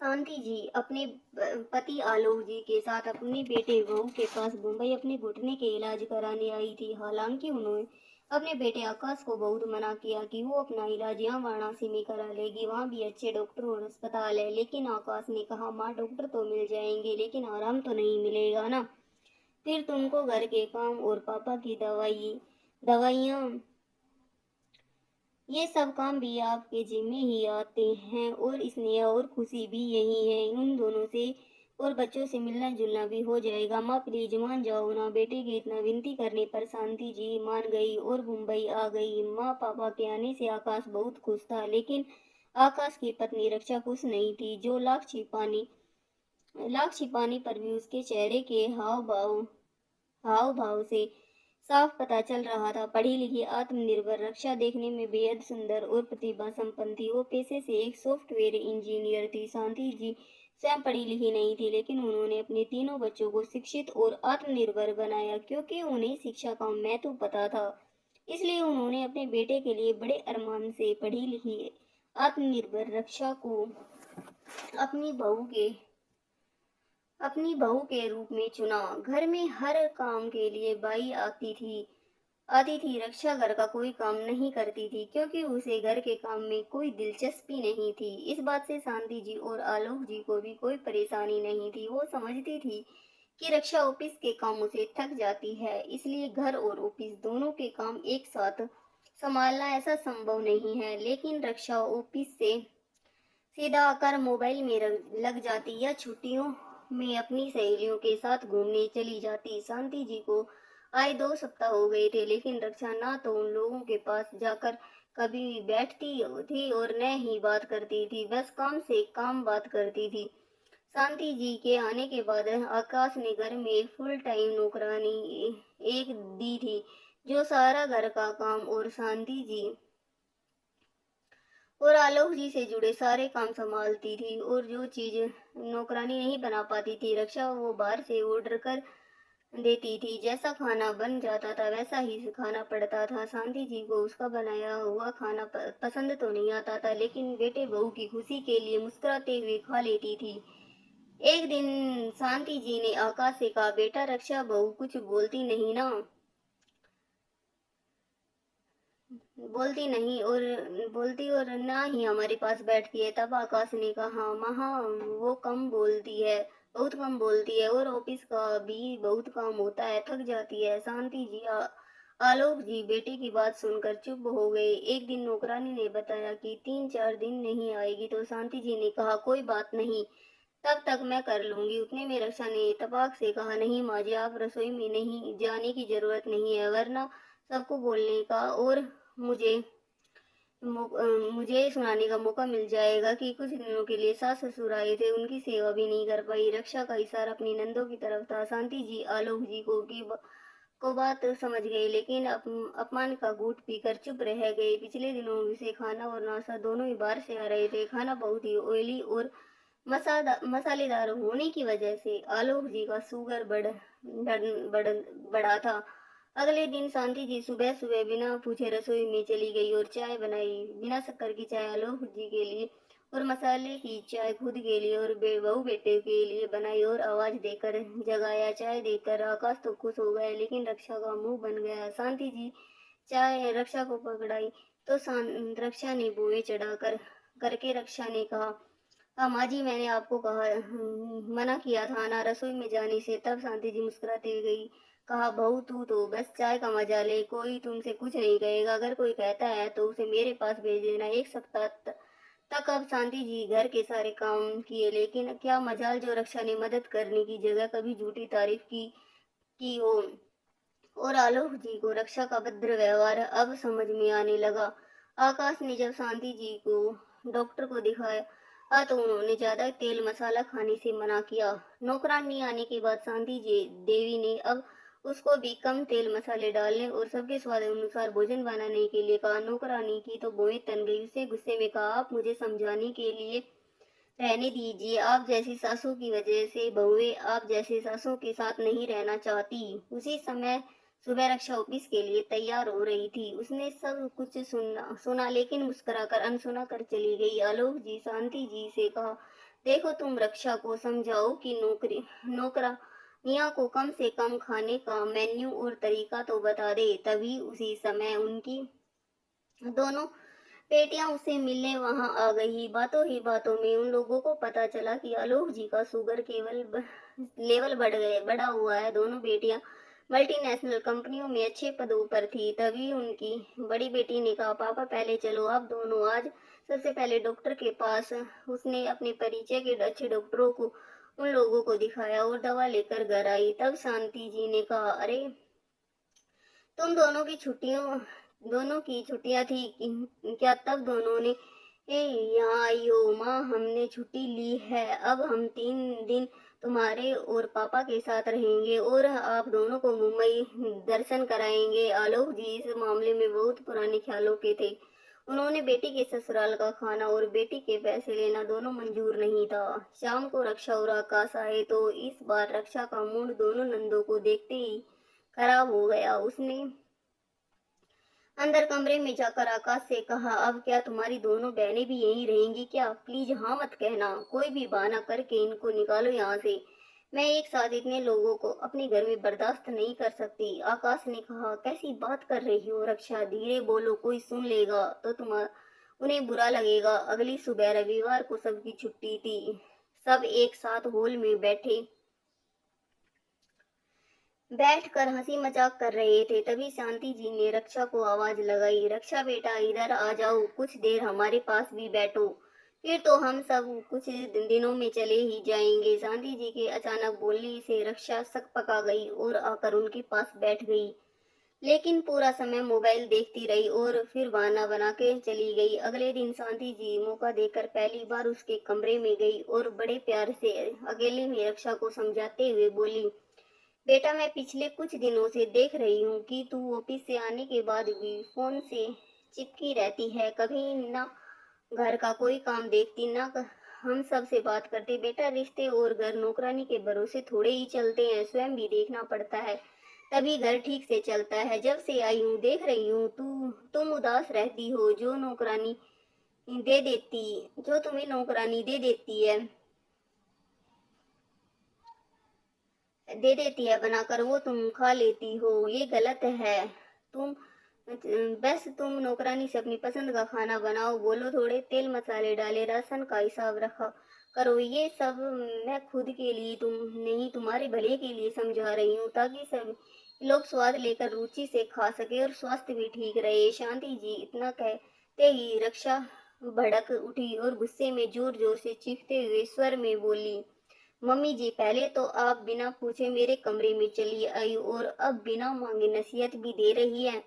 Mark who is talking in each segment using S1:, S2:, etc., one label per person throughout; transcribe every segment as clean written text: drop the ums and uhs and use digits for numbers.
S1: शांति जी अपने पति आलोक जी के साथ अपने बेटे बहू के पास मुंबई अपने घुटने के इलाज कराने आई थी। हालांकि उन्होंने अपने बेटे आकाश को बहुत मना किया कि वो अपना इलाज यहाँ वाराणसी में करा लेगी, वहाँ भी अच्छे डॉक्टर और अस्पताल है। लेकिन आकाश ने कहा, माँ डॉक्टर तो मिल जाएंगे लेकिन आराम तो नहीं मिलेगा ना। फिर तुमको घर के काम और पापा की दवाइयाँ, ये सब काम भी आपके जिम्मे ही आते हैं। और स्नेह और खुशी भी यही है, उन दोनों से और बच्चों से मिलना जुलना भी हो जाएगा। माँ प्लीज मान जाओ ना। बेटे के इतना विनती करने पर शांति जी मान गई और मुंबई आ गई। माँ पापा के आने से आकाश बहुत खुश था, लेकिन आकाश की पत्नी रक्षा खुश नहीं थी। जो लाख छिपाने पर भी उसके चेहरे के हाव भाव से साफ पता चल रहा था। पढ़ी लिखी आत्मनिर्भर रक्षा देखने में बेहद सुंदर और प्रतिभा संपन्न थी। वो पेशे से एक सॉफ्टवेयर इंजीनियर थी। शांति जी स्वयं पढ़ी लिखी नहीं थी, लेकिन उन्होंने अपने तीनों बच्चों को शिक्षित और आत्मनिर्भर बनाया, क्योंकि उन्हें शिक्षा का महत्व पता था। इसलिए उन्होंने अपने बेटे के लिए बड़े अरमान से पढ़ी लिखी आत्मनिर्भर रक्षा को अपनी बहू के अपनी बहू के रूप में चुना। घर में हर काम के लिए बाई आती थी। रक्षा घर का कोई काम नहीं करती थी, क्योंकि उसे घर के काम में कोई दिलचस्पी नहीं थी। इस बात से शांति जी और आलोक जी को भी कोई परेशानी नहीं थी। वो समझती थी कि रक्षा ऑफिस के कामों से थक जाती है, इसलिए घर और ऑफिस दोनों के काम एक साथ संभालना ऐसा संभव नहीं है। लेकिन रक्षा ऑफिस से सीधा आकर मोबाइल में लग जाती या छुट्टियों में अपनी सहेलियों के साथ घूमने चली जाती। शांति जी को आए 2 सप्ताह हो गए थे, लेकिन रक्षा ना तो उन लोगों के पास जाकर कभी बैठती थी और न ही बात करती थी, बस काम से काम बात करती थी। शांति जी के आने के बाद आकाश ने घर में फुल टाइम नौकरानी एक दी थी, जो सारा घर का काम और शांति जी और आलोक जी से जुड़े सारे काम संभालती थी। और जो चीज नौकरानी नहीं बना पाती थी, रक्षा वो बाहर से ऑर्डर कर देती थी। जैसा खाना बन जाता था वैसा ही खाना पड़ता था। शांति जी को उसका बनाया हुआ खाना पसंद तो नहीं आता था, लेकिन बेटे बहू की खुशी के लिए मुस्कुराते हुए खा लेती थी। एक दिन शांति जी ने आकाश से कहा, बेटा रक्षा बहू कुछ बोलती और ना ही हमारे पास बैठती है। तब आकाश ने कहा, हाँ वो कम बोलती है, बहुत कम बोलती है, और ऑफिस का भी बहुत काम होता है, थक जाती है। शांति जी आलोक जी बेटे की बात सुनकर चुप हो गए। एक दिन नौकरानी ने बताया कि 3-4 दिन नहीं आएगी, तो शांति जी ने कहा, कोई बात नहीं, तब तक मैं कर लूंगी। उतने में रक्षा ने इत्तेफाक से कहा, नहीं माँ जी, आप रसोई में नहीं जाने की जरूरत नहीं है, वरना सबको बोलने का और मुझे मुझे सुनाने का मौका मिल जाएगा कि कुछ दिनों के लिए सास ससुर आए थे, उनकी सेवा भी नहीं कर पाई। रक्षा का इशारा अपनी नंदों की तरफ था। शांति जी आलोक जी को बात समझ गए, लेकिन अपमान का घूंट पीकर चुप रह गए। पिछले दिनों से खाना और नाश्ता दोनों ही बाहर से आ रहे थे। खाना बहुत ही ऑयली और मसालेदार होने की वजह से आलोक जी का शुगर बढ़ बढ़ा था। अगले दिन शांति जी सुबह सुबह बिना पूछे रसोई में चली गई और चाय बनाई। बिना शक्कर की चाय आलोक जी के लिए और मसाले की चाय खुद के लिए और बहू बेटे के लिए बनाई और आवाज देकर जगाया। चाय देकर आकाश तो खुश हो गया, लेकिन रक्षा का मुंह बन गया। शांति जी चाय रक्षा को पकड़ाई तो रक्षा ने बुए चढ़ाकर करके रक्षा ने कहा, हाँ माँ जी, मैंने आपको कहा मना किया था ना रसोई में जाने से। तब शांति जी मुस्कुराती हुई गई, कहा, बहू तू तो बस चाय का मजा ले, कोई तुमसे कुछ नहीं कहेगा। अगर कोई कहता है तो उसे मेरे पास भेज देना। 1 सप्ताह तक अब शांति जी घर के सारे काम किए, लेकिन क्या मजाल जो रक्षा ने मदद करने की जगह कभी झूठी तारीफ की हो। और आलोक जी को रक्षा का भद्र व्यवहार अब समझ में आने लगा। आकाश ने जब शांति जी को डॉक्टर को दिखाया, तो उन्होंने ज्यादा तेल मसाला खाने से मना किया। नौकरानी आने के बाद शांति जी देवी ने अब उसको भी कम तेल मसाले डालने और सबके स्वाद अनुसार भोजन बनाने के लिए कहा। नौकरानी की तो भौहें तन गई। उसे गुस्से में कहा, आप मुझे समझाने के लिए रहने दीजिए। आप जैसी सासू की वजह से बहुएं आप जैसे सासू के साथ नहीं रहना चाहती। उसी समय सुबह रक्षा ऑफिस के लिए तैयार हो रही थी। उसने सब कुछ सुना लेकिन मुस्कुराकर अनसुना कर चली गई। आलोक जी शांति जी से कहा, देखो तुम रक्षा को समझाओ कि नौकरानियां को कम से कम खाने का मेन्यू और तरीका तो बता दे। तभी उसी समय उनकी दोनों बेटियां उससे मिलने वहां आ गई। बातों ही बातों में उन लोगों को पता चला कि आलोक जी का शुगर लेवल बढ़ा हुआ है। दोनों बेटियां मल्टीनेशनल कंपनियों में अच्छे पदों पर थी। तभी उनकी बड़ी बेटी ने कहा, पापा पहले चलो आप दोनों आज सबसे पहले डॉक्टर के पास। उसने अपने परिचय के अच्छे डॉक्टरों को उन लोगों को दिखाया और दवा लेकर घर आई। तब शांति जी ने कहा, अरे तुम दोनों की छुट्टियां थी क्या? तब दोनों ने यहाँ आई हो माँ, हमने छुट्टी ली है। अब हम 3 दिन तुम्हारे और पापा के साथ रहेंगे और आप दोनों को मुंबई दर्शन कराएंगे। आलोक जी इस मामले में बहुत पुराने ख्यालों के थे। उन्होंने बेटी के ससुराल का खाना और बेटी के पैसे लेना दोनों मंजूर नहीं था। शाम को रक्षा और आकाश आए तो इस बार रक्षा का मूड दोनों नंदों को देखते ही खराब हो गया। उसने अंदर कमरे में जाकर आकाश से कहा, अब क्या तुम्हारी दोनों बहनें भी यहीं रहेंगी क्या? प्लीज हाँ मत कहना, कोई भी बहाना करके इनको निकालो यहाँ से। मैं एक साथ इतने लोगों को अपने घर में बर्दाश्त नहीं कर सकती। आकाश ने कहा, कैसी बात कर रही हो रक्षा, धीरे बोलो, कोई सुन लेगा तो उन्हें बुरा लगेगा। अगली सुबह रविवार को सबकी छुट्टी थी। सब एक साथ हॉल में बैठकर हंसी मजाक कर रहे थे। तभी शांति जी ने रक्षा को आवाज लगाई, रक्षा बेटा इधर आ जाओ, कुछ देर हमारे पास भी बैठो, फिर तो हम सब कुछ दिनों में चले ही जाएंगे। शांति जी के अचानक बोलने से रक्षा सकपका गई और आकर उनके पास बैठ गई, लेकिन पूरा समय मोबाइल देखती रही और फिर बहाना बना के चली गई। अगले दिन शांति जी मौका देकर पहली बार उसके कमरे में गई और बड़े प्यार से अकेले में रक्षा को समझाते हुए बोली, बेटा मैं पिछले कुछ दिनों से देख रही हूँ कि तू ऑफिस से आने के बाद भी फोन से चिपकी रहती है। कभी ना घर का कोई काम देखती, ना हम सब से बात करते। बेटा रिश्ते और घर नौकरानी के भरोसे थोड़े ही चलते हैं, स्वयं भी देखना पड़ता है, तभी घर ठीक से चलता है। जब से आई हूँ देख रही हूँ तुम उदास रहती हो। जो तुम्हें नौकरानी दे देती है बनाकर, वो तुम खा लेती हो, ये गलत है। तुम तुम नौकरानी से अपनी पसंद का खाना बनाओ, बोलो थोड़े तेल मसाले डाले, राशन का हिसाब रखा करो। ये सब मैं खुद के लिए तुम नहीं, तुम्हारे भले के लिए समझा रही हूँ, ताकि सब लोग स्वाद लेकर रुचि से खा सके और स्वास्थ्य भी ठीक रहे। शांति जी इतना कहते ही रक्षा भड़क उठी और गुस्से में जोर जोर से चीखते हुए स्वर में बोली, मम्मी जी पहले तो आप बिना पूछे मेरे कमरे में चली आई और अब बिना मांगे नसीहत भी दे रही है।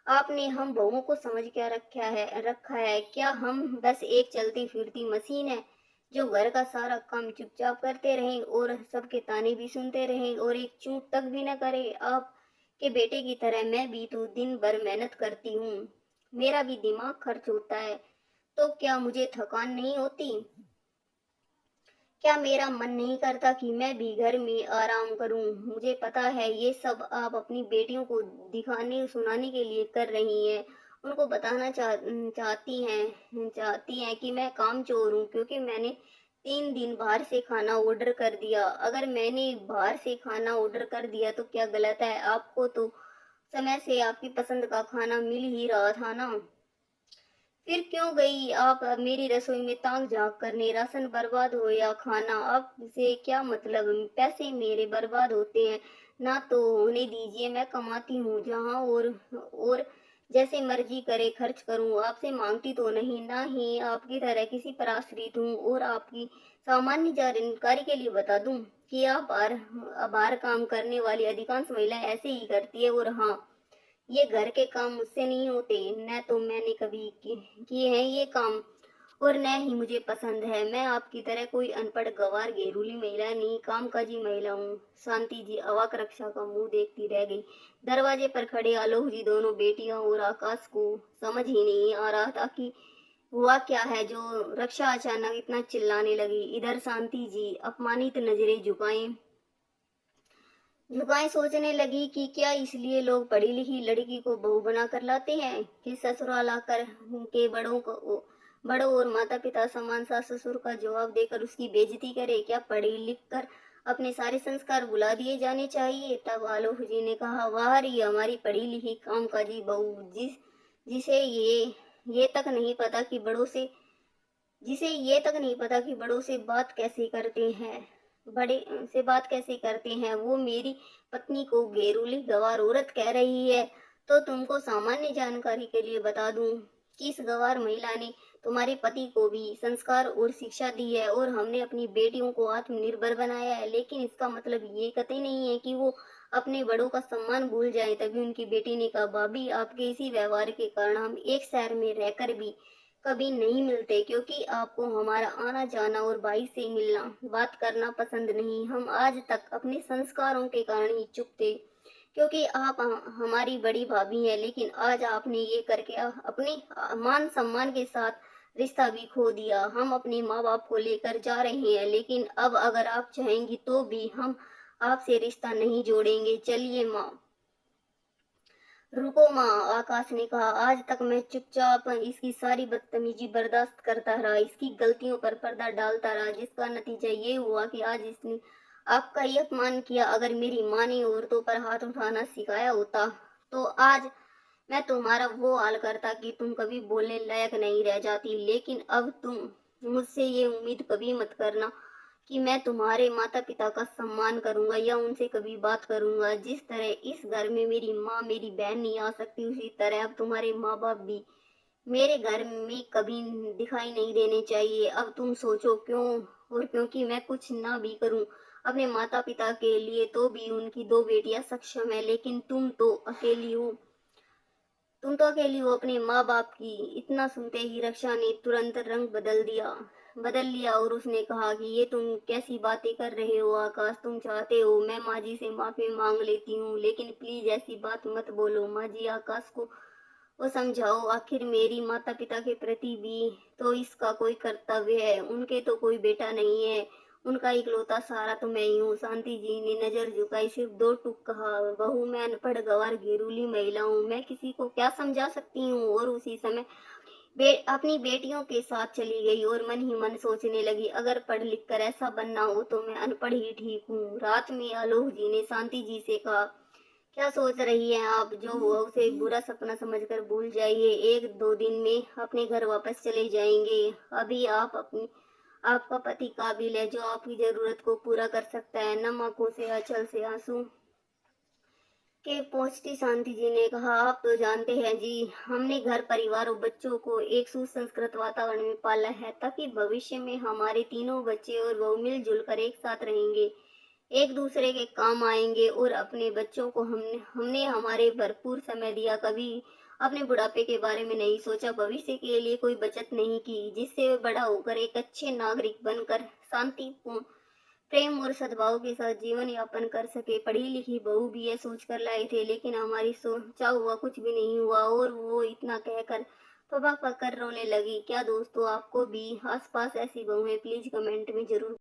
S1: आपने हम बहुओं को समझ क्या रखा है क्या? हम बस एक चलती फिरती मशीन है जो घर का सारा काम चुपचाप करते रहें और सबके ताने भी सुनते रहें और एक चूक तक भी न करे। आप के बेटे की तरह मैं भी तो दिन भर मेहनत करती हूँ, मेरा भी दिमाग खर्च होता है, तो क्या मुझे थकान नहीं होती? क्या मेरा मन नहीं करता कि मैं भी घर में आराम करूं? मुझे पता है ये सब आप अपनी बेटियों को दिखाने सुनाने के लिए कर रही हैं, उनको बताना चाहती हैं कि मैं कामचोर हूँ क्योंकि मैंने 3 दिन बाहर से खाना ऑर्डर कर दिया। अगर मैंने बाहर से खाना ऑर्डर कर दिया तो क्या गलत है? आपको तो समय से आपकी पसंद का खाना मिल ही रहा था ना, फिर क्यों गई आप मेरी रसोई में ताक झांक करने? राशन बर्बाद हो या खाना, अब से क्या मतलब? पैसे मेरे बर्बाद होते हैं ना तो होने दीजिए, मैं कमाती हूँ जहाँ और जैसे मर्जी करे खर्च करूँ, आपसे मांगती तो नहीं, ना ही आपकी तरह किसी पर आश्रित हूँ। और आपकी सामान्य जानकारी के लिए बता दूं कि आप बाहर काम करने वाली अधिकांश महिलाएं ऐसे ही करती है। और हाँ, ये घर के काम मुझसे नहीं होते, न तो मैंने कभी किए हैं ये काम और न ही मुझे पसंद है। मैं आपकी तरह कोई अनपढ़ गंवार घेरूली महिला नहीं, कामकाजी महिला हूँ। शांति जी अवाक रक्षा का मुंह देखती रह गई। दरवाजे पर खड़े आलोक जी दोनों बेटियों और आकाश को समझ ही नहीं आ रहा था कि हुआ क्या है जो रक्षा अचानक इतना चिल्लाने लगी। इधर शांति जी अपमानित नजरें झुकाएं सोचने लगी कि क्या इसलिए लोग पढ़ी लिखी लड़की को बहू बना कर लाते हैं कि ससुराल आकर के बड़ों और माता पिता समान सास ससुर का जवाब देकर उसकी बेइज्जती करे? क्या पढ़ लिख कर अपने सारे संस्कार भुला दिए जाने चाहिए? तब आलोक जी ने कहा, वाह री हमारी पढ़ी लिखी कामकाजी बहू, जिसे ये तक नहीं पता कि बड़ों से जिसे ये तक नहीं पता कि बड़ों से बात कैसे करते हैं। बड़े से बात कैसे करते हैं। वो मेरी पत्नी को गेरूली गवार औरत कह रही है। तो तुमको सामान्य जानकारी के लिए बता दूं कि इस गवार महिला ने तुम्हारे पति को भी संस्कार और शिक्षा दी है और हमने अपनी बेटियों को आत्मनिर्भर बनाया है। लेकिन इसका मतलब ये कतई नहीं है कि वो अपने बड़ों का सम्मान भूल जाए। तभी उनकी बेटी ने कहा, भाभी आपके इसी व्यवहार के कारण हम एक शहर में रहकर भी कभी नहीं मिलते, क्योंकि आपको हमारा आना जाना और भाई से मिलना बात करना पसंद नहीं। हम आज तक अपने संस्कारों के कारण ही चुप थे, क्योंकि आप हमारी बड़ी भाभी हैं। लेकिन आज आपने ये करके अपने मान सम्मान के साथ रिश्ता भी खो दिया। हम अपने माँ बाप को लेकर जा रहे हैं, लेकिन अब अगर आप चाहेंगी तो भी हम आपसे रिश्ता नहीं जोड़ेंगे। चलिए माँ। रुको माँ, आकाश ने कहा, आज तक मैं चुपचाप इसकी सारी बदतमीजी बर्दाश्त करता रहा, इसकी गलतियों पर पर्दा डालता रहा, जिसका नतीजा ये हुआ कि आज इसने आपका ही अपमान किया। अगर मेरी माँ ने औरतों पर हाथ उठाना सिखाया होता तो आज मैं तुम्हारा वो हाल करता कि तुम कभी बोलने लायक नहीं रह जाती। लेकिन अब तुम मुझसे ये उम्मीद कभी मत करना कि मैं तुम्हारे माता पिता का सम्मान करूंगा या उनसे कभी बात करूंगा। जिस तरह इस घर में मेरी माँ मेरी बहन नहीं आ सकती, उसी तरह अब तुम्हारे माँ बाप भी मेरे घर में कभी दिखाई नहीं देने चाहिए। अब तुम सोचो क्यों, और क्योंकि मैं कुछ ना भी करूं अपने माता पिता के लिए तो भी उनकी दो बेटियां सक्षम है, लेकिन तुम तो अकेली हो अपने माँ बाप की। इतना सुनते ही रक्षा ने तुरंत रंग बदल लिया और उसने कहा कि ये तुम कैसी बातें कर रहे हो आकाश। तुम चाहते हो मैं माँ जी से माफी मांग लेती हूँ, लेकिन प्लीज ऐसी बात मत बोलो। माँ जी, आकाश को वो समझाओ, आखिर मेरी माता पिता के प्रति भी तो इसका कोई कर्तव्य है। उनके तो कोई बेटा नहीं है, उनका इकलौता सहारा तो मैं ही हूँ। शांति जी ने नजर झुकाई, सिर्फ दो टूक कहा, बहू मैं अनपढ़ गंवार घरेलू महिला हूँ, मैं किसी को क्या समझा सकती हूँ। और उसी समय अपनी बेटियों के साथ चली गई और मन ही मन सोचने लगी, अगर पढ़ लिख कर ऐसा बनना हो तो मैं अनपढ़ ही ठीक हूँ। रात में आलोक जी ने शांति जी से कहा, क्या सोच रही हैं आप? जो हुआ उसे एक बुरा सपना समझकर भूल जाइए। एक दो दिन में अपने घर वापस चले जाएंगे। अभी आपका पति काबिल है जो आपकी जरूरत को पूरा कर सकता है। नम आंखों से आंचल से आंसू के पहुंचती शांति जी ने कहा, आप तो जानते हैं जी, हमने घर परिवार और बच्चों को एक सुसंस्कृत वातावरण में पाला है, ताकि भविष्य में हमारे तीनों बच्चे और बहू मिलजुल कर एक साथ रहेंगे, एक दूसरे के काम आएंगे। और अपने बच्चों को हमने हमने हमारे भरपूर समय दिया, कभी अपने बुढ़ापे के बारे में नहीं सोचा, भविष्य के लिए कोई बचत नहीं की, जिससे वे बड़ा होकर एक अच्छे नागरिक बनकर शांतिपूर्ण प्रेम और सद्भाव के साथ जीवन यापन कर सके। पढ़ी लिखी बहू भी ये सोच कर लाए थे, लेकिन हमारी सोचा हुआ कुछ भी नहीं हुआ। और वो इतना कहकर पका पककर रोने लगी। क्या दोस्तों आपको भी आसपास ऐसी बहू है? प्लीज कमेंट में जरूर